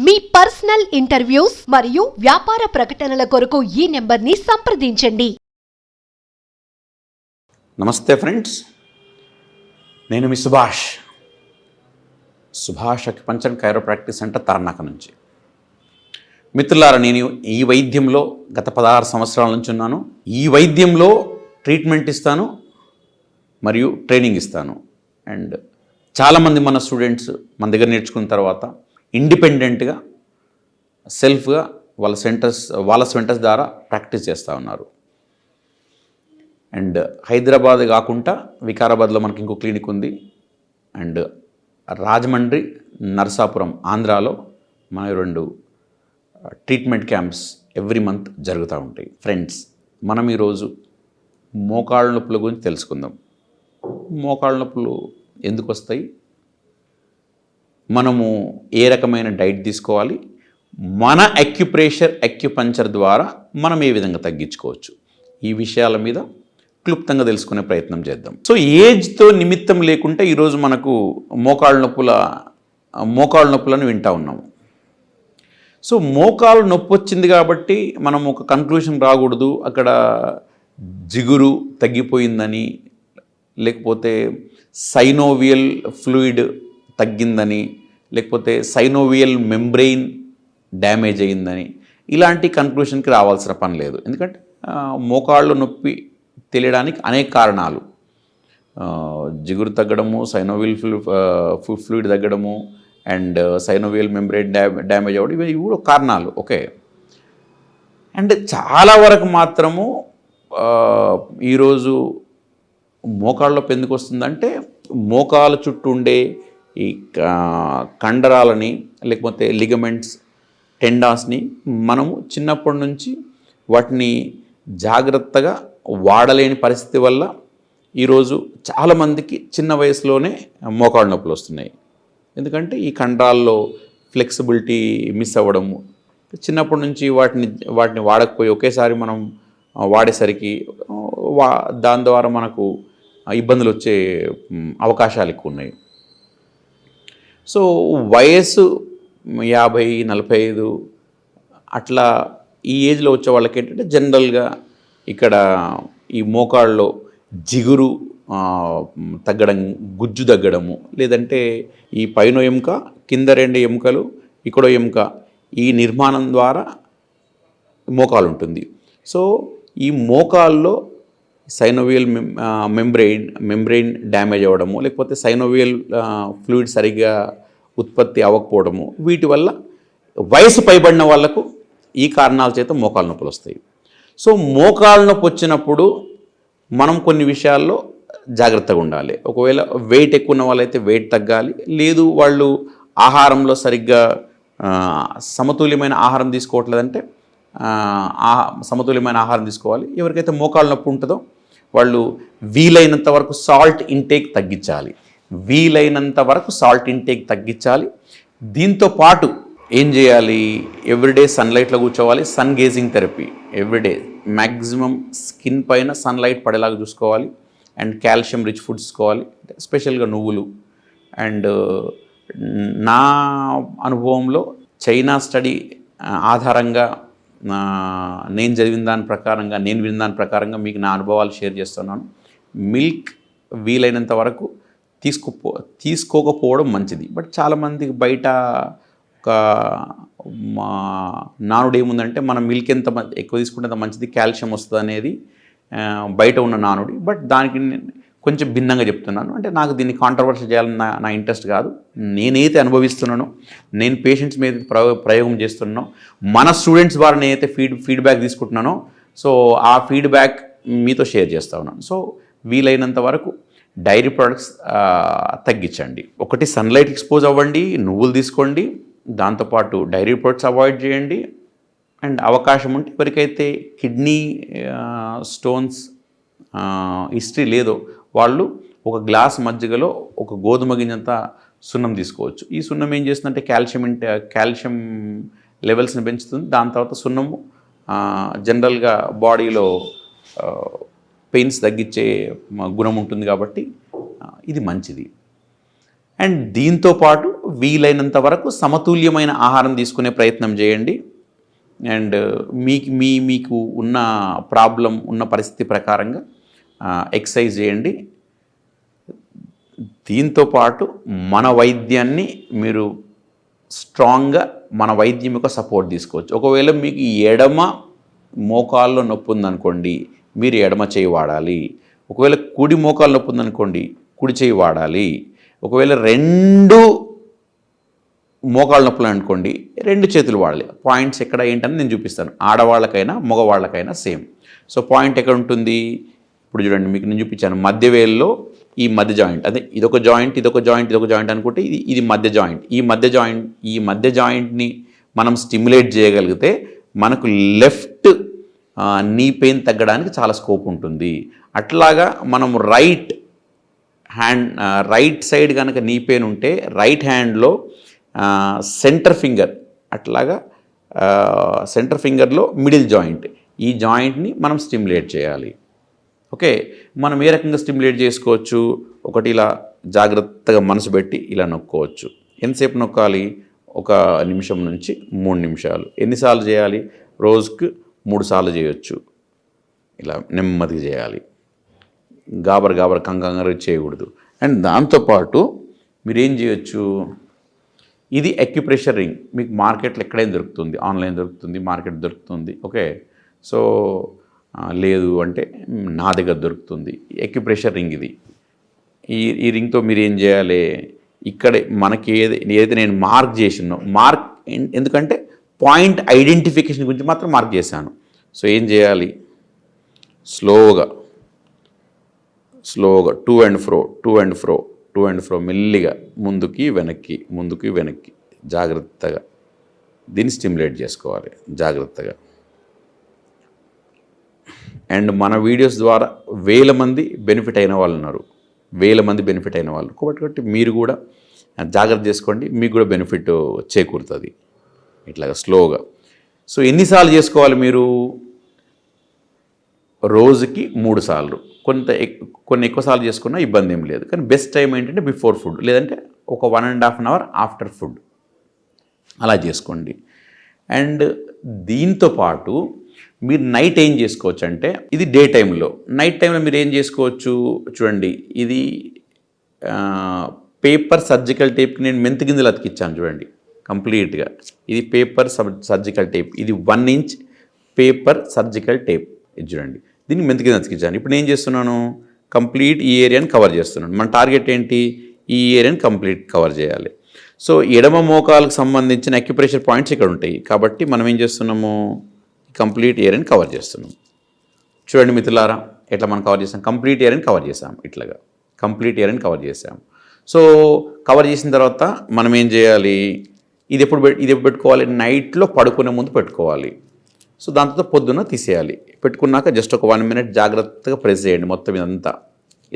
మీ personal interviews మరియు వ్యాపార ప్రకటనల కొరకు ఈ నెంబర్ని సంప్రదించండి. నమస్తే ఫ్రెండ్స్, నేను మీ సుభాష్ అక్యుపంక్చర్ కైరోప్రాక్టిస్ సెంటర్ తార్నాక నుంచి. మిత్రులారా, నేను ఈ వైద్యంలో గత 16 సంవత్సరాల నుంచి ఉన్నాను. ఈ వైద్యంలో ట్రీట్మెంట్ ఇస్తాను మరియు ట్రైనింగ్ ఇస్తాను. అండ్ చాలామంది మన స్టూడెంట్స్ మన దగ్గర నేర్చుకున్న తర్వాత ఇండిపెండెంట్గా సెల్ఫ్గా వాళ్ళ సెంటర్స్ ద్వారా ప్రాక్టీస్ చేస్తూ ఉన్నారు. అండ్ హైదరాబాద్ కాకుండా వికారాబాద్లో మనకి ఇంకో క్లినిక్ ఉంది. అండ్ రాజమండ్రి, నరసాపురం, ఆంధ్రాలో మన 2 ట్రీట్మెంట్ క్యాంప్స్ ఎవ్రీ మంత్ జరుగుతూ ఉంటాయి. ఫ్రెండ్స్, మనం ఈరోజు మోకాళ్ళ నొప్పుల గురించి తెలుసుకుందాం. మోకాళ్ళ నొప్పులు ఎందుకు వస్తాయి, మనము ఏ రకమైన డైట్ తీసుకోవాలి, మన అక్యుపంక్చర్ ద్వారా మనం ఏ విధంగా తగ్గించుకోవచ్చు, ఈ విషయాల మీద క్లుప్తంగా తెలుసుకునే ప్రయత్నం చేద్దాం. సో ఏజ్తో నిమిత్తం లేకుండా ఈరోజు మనకు మోకాళ్ళ నొప్పులను వింటూ ఉన్నాము. సో మోకాలు నొప్పి వచ్చింది కాబట్టి మనం ఒక కన్క్లూషన్ రాకూడదు, అక్కడ జిగురు తగ్గిపోయిందని, లేకపోతే సైనోవియల్ ఫ్లూయిడ్ తగ్గిందని, లేకపోతే సైనోవియల్ మెంబ్రెయిన్ డ్యామేజ్ అయ్యిందని, ఇలాంటి కన్క్లూషన్కి రావాల్సిన పని లేదు. ఎందుకంటే మోకాళ్ళు నొప్పి తెలియడానికి అనేక కారణాలు, జిగురు తగ్గడము, సైనోవియల్ ఫ్లూయిడ్ తగ్గడము, అండ్ సైనోవియల్ మెంబ్రెయిన్ డ్యామేజ్ అవ్వడం, ఇవి కూడా కారణాలు. ఓకే. అండ్ చాలా వరకు మాత్రము ఈరోజు మోకాళ్ళ నొప్పి ఎందుకు వస్తుందంటే, మోకాళ్ళ చుట్టూ ఉండే ఈ కండరాలని, లేకపోతే లిగమెంట్స్, టెండాన్స్ని మనము చిన్నప్పటి నుంచి వాటిని జాగ్రత్తగా వాడలేని పరిస్థితి వల్ల ఈరోజు చాలామందికి చిన్న వయసులోనే మోకాళ్ళ నొప్పులు వస్తున్నాయి. ఎందుకంటే ఈ కండరాల్లో ఫ్లెక్సిబిలిటీ మిస్ అవ్వడము, చిన్నప్పటి నుంచి వాటిని వాడకపోయి ఒకేసారి మనం వాడేసరికి దాని ద్వారా మనకు ఇబ్బందులు వచ్చే అవకాశాలు ఎక్కువ ఉన్నాయి. సో వయసు 50, 45 అట్లా ఈ ఏజ్లో వచ్చే వాళ్ళకి ఏంటంటే జనరల్గా ఇక్కడ ఈ మోకాళ్ళలో జిగురు తగ్గడం, గుజ్జు తగ్గడము, లేదంటే ఈ పైన ఎముక, కింద 2 ఎముకలు, ఇక్కడో ఎముక, ఈ నిర్మాణం ద్వారా మోకాలు ఉంటుంది. సో ఈ మోకాల్లో సైనోవియల్ మెంబ్రెయిన్ డ్యామేజ్ అవ్వడము, లేకపోతే సైనోవియల్ ఫ్లూయిడ్ సరిగ్గా ఉత్పత్తి అవ్వకపోవడము, వీటి వల్ల వయసు పైబడిన వాళ్లకు ఈ కారణాల చేత మోకాళ్ళ నొప్పులు వస్తాయి. సో మోకాళ్ళ నొప్పి వచ్చినప్పుడు మనం కొన్ని విషయాల్లో జాగ్రత్తగా ఉండాలి. ఒకవేళ వెయిట్ ఎక్కువ ఉన్న వాళ్ళైతే వెయిట్ తగ్గాలి, లేదు వాళ్ళు ఆహారంలో సరిగ్గా సమతుల్యమైన ఆహారం తీసుకోవట్లేదంటే సమతుల్యమైన ఆహారం తీసుకోవాలి. ఎవరికైతే మోకాళ్ళ నొప్పి ఉంటుందో వాళ్ళు వీలైనంత వరకు సాల్ట్ ఇంటేక్ తగ్గించాలి. దీంతో పాటు ఏం చేయాలి, ఎవ్రీడే సన్లైట్లో కూర్చోవాలి. Sun gazing therapy everyday, maximum skin పైన సన్లైట్ పడేలాగా చూసుకోవాలి. అండ్ కాల్షియం రిచ్ ఫుడ్స్ తీసుకోవాలి, స్పెషల్గా నువ్వులు. అండ్ నా అనుభవంలో చైనా స్టడీ ఆధారంగా నేను విన్న దాని ప్రకారంగా మీకు నా అనుభవాలు షేర్ చేస్తున్నాను. మిల్క్ వీలైనంత వరకు తీసుకోకపోవడం మంచిది. బట్ చాలామందికి బయట ఒక నానుడు ఏముందంటే, మనం మిల్క్ ఎంత ఎక్కువ తీసుకుంటే అంత మంచిది, కాల్షియం వస్తుంది అనేది బయట ఉన్న నానుడి. బట్ దానికి కొంచెం భిన్నంగా చెప్తున్నాను. అంటే నాకు దీన్ని కాంట్రవర్సీ చేయాలని నా ఇంట్రెస్ట్ కాదు. నేనైతే అనుభవిస్తున్నానో, నేను పేషెంట్స్ మీద ప్రయోగం చేస్తున్నానో, మన స్టూడెంట్స్ ద్వారా నేనైతే ఫీడ్బ్యాక్ తీసుకుంటున్నానో, సో ఆ ఫీడ్బ్యాక్ మీతో షేర్ చేస్తూ ఉన్నాను. సో వీలైనంత వరకు డైరీ ప్రొడక్ట్స్ తగ్గించండి. ఒకటి సన్లైట్ ఎక్స్పోజ్ అవ్వండి, నువ్వులు తీసుకోండి, దాంతోపాటు డైరీ ప్రొడక్ట్స్ అవాయిడ్ చేయండి. అండ్ అవకాశం ఉంటే ఎవరికైతే కిడ్నీ స్టోన్స్ హిస్టరీ లేదో వాళ్ళు ఒక గ్లాస్ మజ్జిగలో ఒక గోధుమ గింజంత సున్నం తీసుకోవచ్చు. ఈ సున్నం ఏం చేస్తుందంటే కాల్షియం లెవెల్స్ని పెంచుతుంది. దాని తర్వాత సున్నము జనరల్గా బాడీలో పెయిన్స్ తగ్గించే గుణం ఉంటుంది కాబట్టి ఇది మంచిది. అండ్ దీంతో పాటు వీలైనంత వరకు సమతుల్యమైన ఆహారం తీసుకునే ప్రయత్నం చేయండి. అండ్ మీకు ఉన్న ప్రాబ్లం ఉన్న పరిస్థితి ప్రకారంగా ఎక్సర్సైజ్ చేయండి. దీంతో పాటు మన వైద్యాన్ని మీరు స్ట్రాంగ్గా మన వైద్యం యొక్క సపోర్ట్ తీసుకోవచ్చు. ఒకవేళ మీకు ఎడమ మోకాల్లో నొప్పి ఉందనుకోండి, మీరు ఎడమ చేయి వాడాలి. ఒకవేళ కుడి మోకాలు నొప్పి ఉందనుకోండి, కుడి చేయి వాడాలి. ఒకవేళ రెండు మోకాళ్ళ నొప్పులు అనుకోండి, రెండు చేతులు వాడాలి. పాయింట్స్ ఎక్కడ ఏంటని నేను చూపిస్తాను. ఆడవాళ్ళకైనా మగవాళ్ళకైనా సేమ్. సో పాయింట్ ఎక్కడ ఉంటుంది? ఇప్పుడు చూడండి, మీకు నేను చూపించాను మధ్యవేల్లో ఈ మధ్య జాయింట్, అదే ఇదొక జాయింట్, ఇదొక జాయింట్, ఇదొక జాయింట్ అనుకుంటే ఇది మధ్య జాయింట్. ఈ మధ్య జాయింట్ని మనం స్టిమ్యులేట్ చేయగలిగితే మనకు లెఫ్ట్ నీ పెయిన్ తగ్గడానికి చాలా స్కోప్ ఉంటుంది. అట్లాగా మనం రైట్ సైడ్ కనుక నీ పెయిన్ ఉంటే రైట్ హ్యాండ్లో సెంటర్ ఫింగర్, అట్లాగా సెంటర్ ఫింగర్లో మిడిల్ జాయింట్, ఈ జాయింట్ని మనం స్టిమ్యులేట్ చేయాలి. ఓకే, మనం ఏ రకంగా స్టిమ్యులేట్ చేసుకోవచ్చు? ఒకటి ఇలా జాగ్రత్తగా మనసు పెట్టి ఇలా నొక్కోవచ్చు. ఎంతసేపు నొక్కాలి? 1 నిమిషం నుంచి 3 నిమిషాలు. ఎన్నిసార్లు చేయాలి? రోజుకు 3 సార్లు చేయొచ్చు. ఇలా నెమ్మదిగా చేయాలి, గాబర్ కంగారు చేయకూడదు. అండ్ దాంతోపాటు మీరేం చేయొచ్చు, ఇది అక్యుప్రెషర్ రింగ్. మీకు మార్కెట్లో ఎక్కడైనా దొరుకుతుంది, ఆన్లైన్ దొరుకుతుంది, మార్కెట్ దొరుకుతుంది. ఓకే, సో లేదు అంటే నా దగ్గర దొరుకుతుంది. అక్యుప్రెషర్ రింగ్ ఇది. ఈ రింగ్తో మీరు ఏం చేయాలి, ఇక్కడే మనకి ఏదైతే నేను మార్క్ చేసినో, ఎందుకంటే పాయింట్ ఐడెంటిఫికేషన్ గురించి మాత్రం మార్క్ చేశాను. సో ఏం చేయాలి, స్లోగా టు అండ్ ఫ్రో మెల్లిగా ముందుకి వెనక్కి జాగ్రత్తగా దీన్ని స్టిమ్యులేట్ చేసుకోవాలి జాగ్రత్తగా. అండ్ మన వీడియోస్ ద్వారా వేల మంది బెనిఫిట్ అయిన వాళ్ళు ఉన్నారు, కాబట్టి మీరు కూడా జాగ్రత్త చేసుకోండి, మీకు కూడా బెనిఫిట్ చేకూరుతుంది ఇట్లాగా స్లోగా. సో ఎన్నిసార్లు చేసుకోవాలి మీరు? రోజుకి 3 సార్లు. కొన్ని ఎక్కువ సార్లు చేసుకున్నా ఇబ్బంది ఏం లేదు, కానీ బెస్ట్ టైం ఏంటంటే బిఫోర్ ఫుడ్, లేదంటే ఒక 1.5 అవర్ ఆఫ్టర్ ఫుడ్ అలా చేసుకోండి. అండ్ దీంతో పాటు మీరు నైట్ ఏం చేసుకోవచ్చు అంటే, ఇది డే టైంలో, నైట్ టైంలో మీరు ఏం చేసుకోవచ్చు చూడండి. ఇది పేపర్ సర్జికల్ టేప్కి నేను మెంతి గింజలు అతికిచ్చాను చూడండి కంప్లీట్గా. ఇది పేపర్ సర్జికల్ టేప్, ఇది 1 ఇంచ్ పేపర్ సర్జికల్ టేప్. ఇది చూడండి, దీన్ని మెంతి గింజలు అతికిచ్చాను. ఇప్పుడు నేను ఏం చేస్తున్నాను, కంప్లీట్ ఈ ఏరియాని కవర్ చేస్తున్నాను. మన టార్గెట్ ఏంటి, ఈ ఏరియాని కంప్లీట్ కవర్ చేయాలి. సో ఎడమ మోకాలకు సంబంధించిన అక్యుప్రెషర్ పాయింట్స్ ఇక్కడ ఉంటాయి, కాబట్టి మనం ఏం చేస్తున్నాము, కంప్లీట్ ఏరియాని కవర్ చేస్తున్నాం. చూడండి మిత్రులారా, ఎట్లా మనం కవర్ చేస్తాం, కంప్లీట్ ఏరియాని కవర్ చేసాం. ఇట్లాగా కంప్లీట్ ఏరియాని కవర్ చేసాం. సో కవర్ చేసిన తర్వాత మనం ఏం చేయాలి, ఇది ఎప్పుడు పెట్టుకోవాలి, నైట్లో పడుకునే ముందు పెట్టుకోవాలి. సో దాంతో పొద్దున్న తీసేయాలి. పెట్టుకున్నాక జస్ట్ ఒక 1 మినిట్ జాగ్రత్తగా ప్రెస్ చేయండి. మొత్తం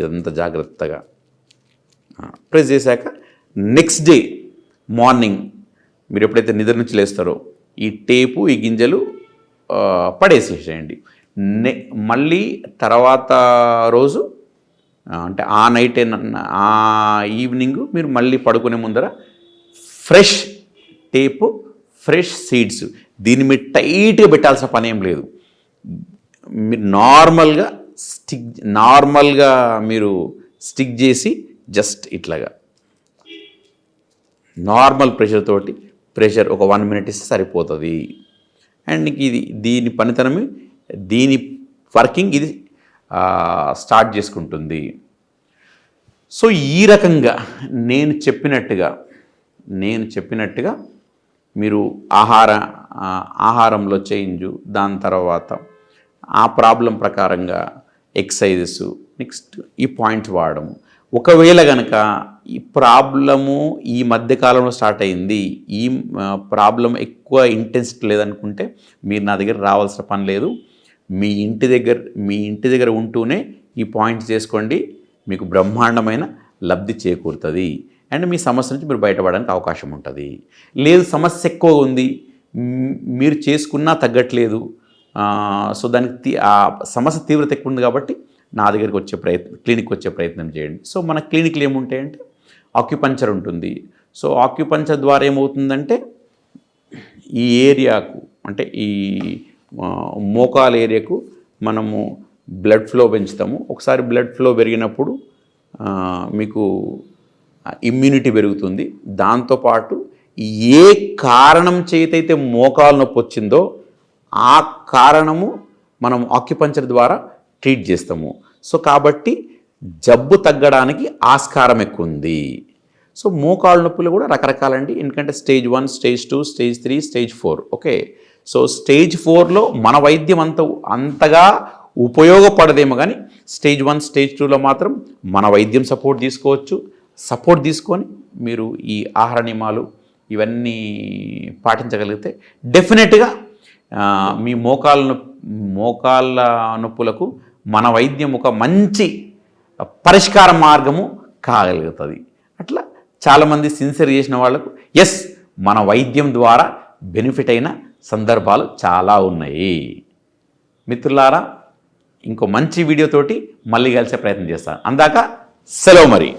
ఇదంతా జాగ్రత్తగా ప్రెస్ చేశాక నెక్స్ట్ డే మార్నింగ్ మీరు ఎప్పుడైతే నిద్ర నుంచి లేస్తారో ఈ టేపు ఈ గింజలు పడేసేసేయండి. మళ్ళీ తర్వాత రోజు అంటే ఆ నైట్ ఆ ఈవినింగ్ మీరు మళ్ళీ పడుకునే ముందర ఫ్రెష్ టేపు, ఫ్రెష్ సీడ్స్, దీన్ని మీరు టైట్గా పెట్టాల్సిన పని ఏం లేదు. మీరు నార్మల్గా మీరు స్టిక్ చేసి జస్ట్ ఇట్లాగా నార్మల్ ప్రెషర్ తోటి ఒక 1 మినిట్ ఇస్తే సరిపోతుంది. అండ్ దీని పనితనమే, దీని వర్కింగ్ ఇది స్టార్ట్ చేసుకుంటుంది. సో ఈ రకంగా నేను చెప్పినట్టుగా మీరు ఆహారంలో చేంజ్, దాని తర్వాత ఆ ప్రాబ్లం ప్రకారంగా ఎక్సర్సైజెస్, నెక్స్ట్ ఈ పాయింట్స్ వాడము. ఒకవేళ కనుక ఈ ప్రాబ్లము ఈ మధ్యకాలంలో స్టార్ట్ అయింది, ఈ ప్రాబ్లం ఎక్కువ ఇంటెన్సిటీ లేదనుకుంటే మీరు నా దగ్గర రావాల్సిన పని లేదు. మీ ఇంటి దగ్గర ఉంటూనే ఈ పాయింట్స్ చేసుకోండి, మీకు బ్రహ్మాండమైన లబ్ధి చేకూరుతుంది. అండ్ మీ సమస్య నుంచి మీరు బయటపడడానికి అవకాశం ఉంటుంది. లేదు సమస్య ఎక్కువ ఉంది, మీరు చేసుకున్నా తగ్గట్లేదు, సో దానికి ఆ సమస్య తీవ్రత ఎక్కువ ఉంది కాబట్టి నా దగ్గరికి క్లినిక్ వచ్చే ప్రయత్నం చేయండి. సో మన క్లినిక్లు ఏముంటాయంటే ఆక్యుపంచర్ ఉంటుంది, సో ఆక్యుపంచర్ ద్వారా ఏమవుతుందంటే ఈ ఏరియాకు అంటే ఈ మోకాల ఏరియాకు మనము బ్లడ్ ఫ్లో పెంచుతాము. ఒకసారి బ్లడ్ ఫ్లో పెరిగినప్పుడు మీకు ఇమ్యూనిటీ పెరుగుతుంది. దాంతోపాటు ఏ కారణం చేతైతే మోకాలు నొప్పి వచ్చిందో ఆ కారణము మనం ఆక్యుపంచర్ ద్వారా ట్రీట్ చేస్తాము. సో కాబట్టి జబ్బు తగ్గడానికి ఆస్కారం ఎక్కువ ఉంది. సో మోకాళ్ళ నొప్పులు కూడా రకరకాలండి. ఎందుకంటే stage 1, stage 2, stage 3, stage 4. Okay, so స్టేజ్ 4లో మన వైద్యం అంతగా ఉపయోగపడదేమో, కానీ స్టేజ్ 1, స్టేజ్ 2లో మాత్రం మన వైద్యం సపోర్ట్ తీసుకోవచ్చు. సపోర్ట్ తీసుకొని మీరు ఈ ఆహార నియమాలు ఇవన్నీ పాటించగలిగితే డెఫినెట్గా మీ మోకాళ్ళ నొప్పులకు మన వైద్యం ఒక మంచి పరిష్కార మార్గము కాగలుగుతుంది. అట్లా చాలామంది సిన్సియర్ చేసిన వాళ్ళకు మన వైద్యం ద్వారా బెనిఫిట్ అయిన సందర్భాలు చాలా ఉన్నాయి. మిత్రులారా, ఇంకో మంచి వీడియోతోటి మళ్ళీ కలిసే ప్రయత్నం చేస్తాను. అందాక సెలవు మరి.